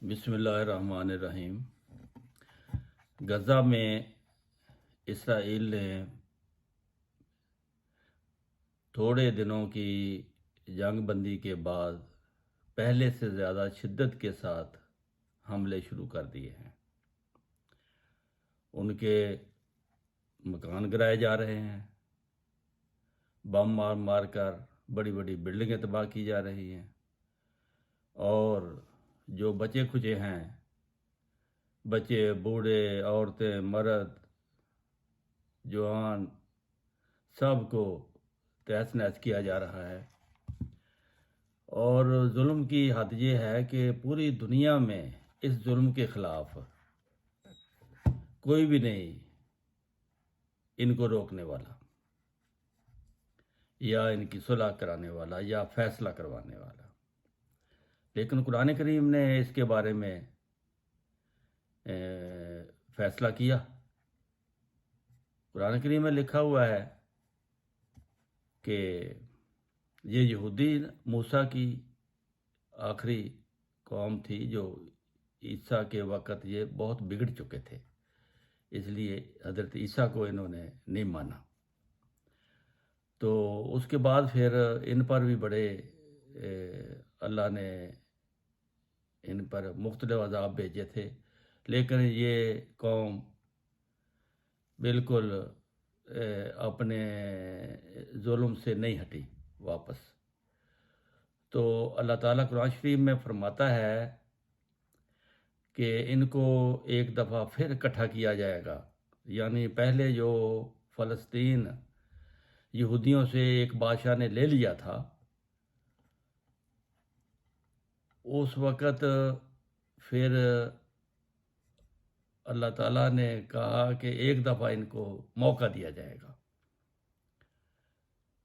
بسم اللہ الرحمن الرحیم۔ غزہ میں اسرائیل نے تھوڑے دنوں کی جنگ بندی کے بعد پہلے سے زیادہ شدت کے ساتھ حملے شروع کر دیے ہیں۔ ان کے مکان گرائے جا رہے ہیں، بم مار مار کر بڑی بڑی بلڈنگیں تباہ کی جا رہی ہیں، اور جو بچے کھچے ہیں، بچے، بوڑھے، عورتیں، مرد، جوان، سب کو تہس نہس کیا جا رہا ہے۔ اور ظلم کی حد یہ ہے کہ پوری دنیا میں اس ظلم کے خلاف کوئی بھی نہیں ان کو روکنے والا، یا ان کی صلح کرانے والا، یا فیصلہ کروانے والا۔ لیکن قرآن کریم نے اس کے بارے میں فیصلہ کیا۔ قرآن کریم میں لکھا ہوا ہے کہ یہ یہودی موسیٰ کی آخری قوم تھی، جو عیسیٰ کے وقت یہ بہت بگڑ چکے تھے، اس لیے حضرت عیسیٰ کو انہوں نے نہیں مانا۔ تو اس کے بعد پھر ان پر بھی بڑے اللہ نے ان پر مختلف عذاب بھیجے تھے، لیکن یہ قوم بالکل اپنے ظلم سے نہیں ہٹی واپس۔ تو اللہ تعالیٰ قرآن شریف میں فرماتا ہے کہ ان کو ایک دفعہ پھر اکٹھا کیا جائے گا، یعنی پہلے جو فلسطین یہودیوں سے ایک بادشاہ نے لے لیا تھا، اس وقت پھر اللہ تعالیٰ نے کہا کہ ایک دفعہ ان کو موقع دیا جائے گا،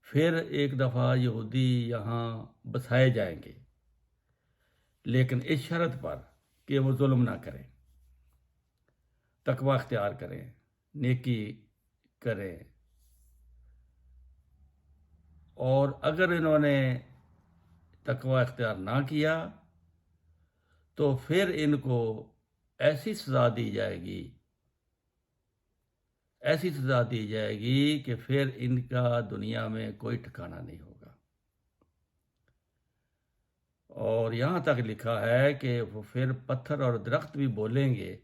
پھر ایک دفعہ یہودی یہاں بسائے جائیں گے، لیکن اس شرط پر کہ وہ ظلم نہ کریں، تقوی اختیار کریں، نیکی کریں، اور اگر انہوں نے تقوی اختیار نہ کیا تو پھر ان کو ایسی سزا دی جائے گی، ایسی سزا دی جائے گی کہ پھر ان کا دنیا میں کوئی ٹھکانہ نہیں ہوگا۔ اور یہاں تک لکھا ہے کہ وہ پھر پتھر اور درخت بھی بولیں گے،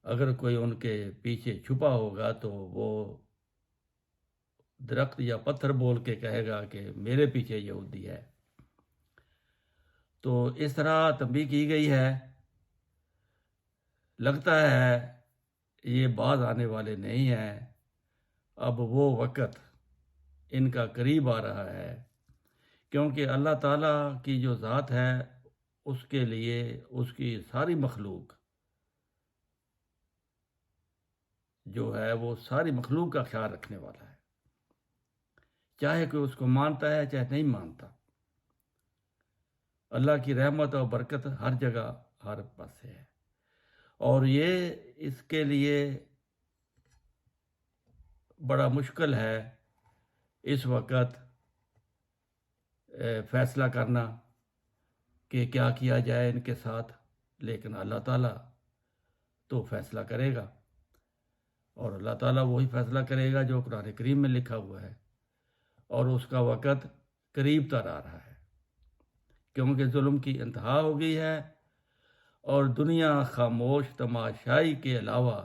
اگر کوئی ان کے پیچھے چھپا ہوگا تو وہ درخت یا پتھر بول کے کہے گا کہ میرے پیچھے یہودی ہے۔ تو اس طرح تنبیہ کی گئی ہے۔ لگتا ہے یہ باز آنے والے نہیں ہیں، اب وہ وقت ان کا قریب آ رہا ہے، کیونکہ اللہ تعالیٰ کی جو ذات ہے اس کے لیے اس کی ساری مخلوق جو ہے وہ ساری مخلوق کا خیال رکھنے والا ہے، چاہے کوئی اس کو مانتا ہے چاہے نہیں مانتا۔ اللہ کی رحمت اور برکت ہر جگہ ہر پاس ہے، اور یہ اس کے لیے بڑا مشکل ہے اس وقت فیصلہ کرنا کہ کیا کیا جائے ان کے ساتھ، لیکن اللہ تعالیٰ تو فیصلہ کرے گا، اور اللہ تعالیٰ وہی فیصلہ کرے گا جو قرآن کریم میں لکھا ہوا ہے، اور اس کا وقت قریب تر آ رہا ہے، کیونکہ ظلم کی انتہا ہو گئی ہے، اور دنیا خاموش تماشائی کے علاوہ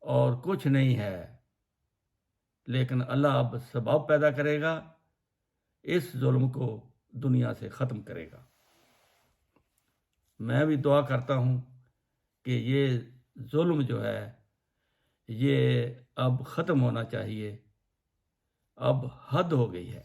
اور کچھ نہیں ہے۔ لیکن اللہ اب سبب پیدا کرے گا، اس ظلم کو دنیا سے ختم کرے گا۔ میں بھی دعا کرتا ہوں کہ یہ ظلم جو ہے یہ اب ختم ہونا چاہیے، اب حد ہو گئی ہے۔